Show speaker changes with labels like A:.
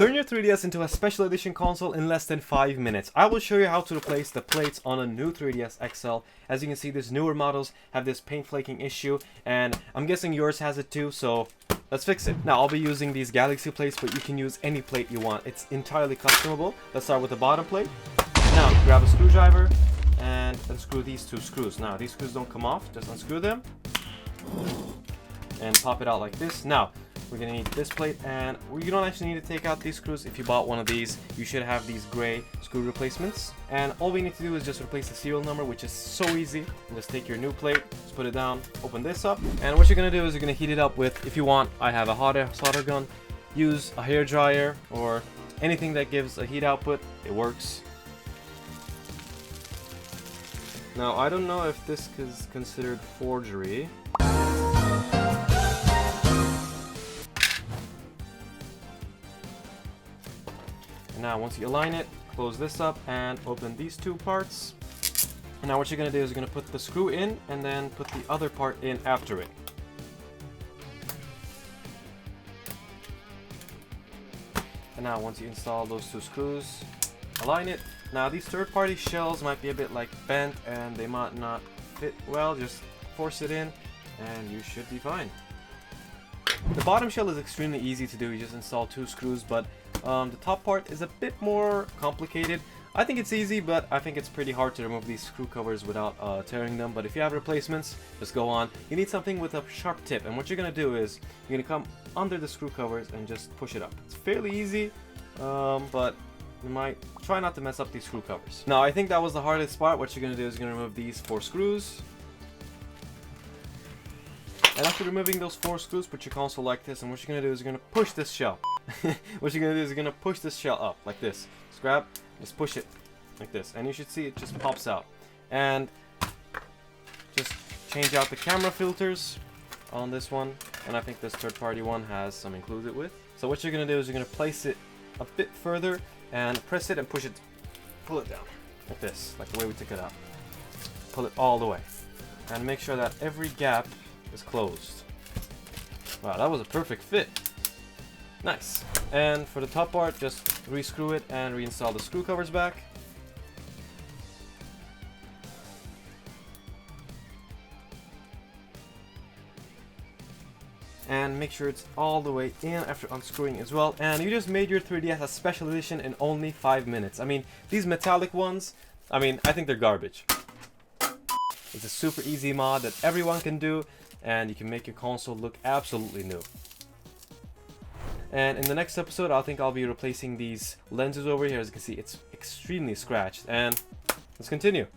A: Turn your 3DS into a special edition console in less than 5 minutes. I will show you how to replace the plates on a new 3DS XL. As you can see, these newer models have this paint flaking issue, and I'm guessing yours has it too, so let's fix it. Now, I'll be using these Galaxy plates, but you can use any plate you want. It's entirely customable. Let's start with the bottom plate. Now, grab a screwdriver and unscrew these two screws. Now, these screws don't come off, just unscrew them and pop it out like this. Now, we're gonna need this plate, and you don't actually need to take out these screws. If you bought one of these, you should have these gray screw replacements. And all we need to do is just replace the serial number, which is so easy. And just take your new plate, just put it down, open this up, and what you're gonna do is you're gonna heat it up with, if you want, I have a hot air solder gun. Use a hair dryer or anything that gives a heat output. It works. Now, I don't know if this is considered forgery. Now, once you align it, close this up and open these two parts. And now what you're going to do is you're going to put the screw in and then put the other part in after it. And now once you install those two screws, align it. Now these third-party shells might be a bit like bent and they might not fit well. Just force it in and you should be fine. The bottom shell is extremely easy to do. You just install two screws, but the top part is a bit more complicated. I think it's easy, but I think it's pretty hard to remove these screw covers without tearing them. But if you have replacements, just go on. You need something with a sharp tip, and what you're gonna do is you're gonna come under the screw covers and just push it up. It's fairly easy, but you might try not to mess up these screw covers. Now, I think that was the hardest part. What you're gonna do is you're gonna remove these 4 screws. And after removing those 4 screws, put your console like this, and what you're gonna do is you're gonna push this shell. What you're gonna do is you're gonna push this shell up like this. Just grab, just push it like this, and you should see it just pops out. And just change out the camera filters on this one, and I think this third-party one has some included with. So what you're gonna do is you're gonna place it a bit further and press it and push it, pull it down like this, like the way we took it out. Pull it all the way, and make sure that every gap is closed. Wow, that was a perfect fit. Nice. And for the top part, just rescrew it and reinstall the screw covers back. And make sure it's all the way in after unscrewing as well. And you just made your 3DS a special edition in only 5 minutes. I mean, these metallic ones, I think they're garbage. It's a super easy mod that everyone can do, and you can make your console look absolutely new. And in the next episode, I think I'll be replacing these lenses over here. As you can see, it's extremely scratched. And let's continue.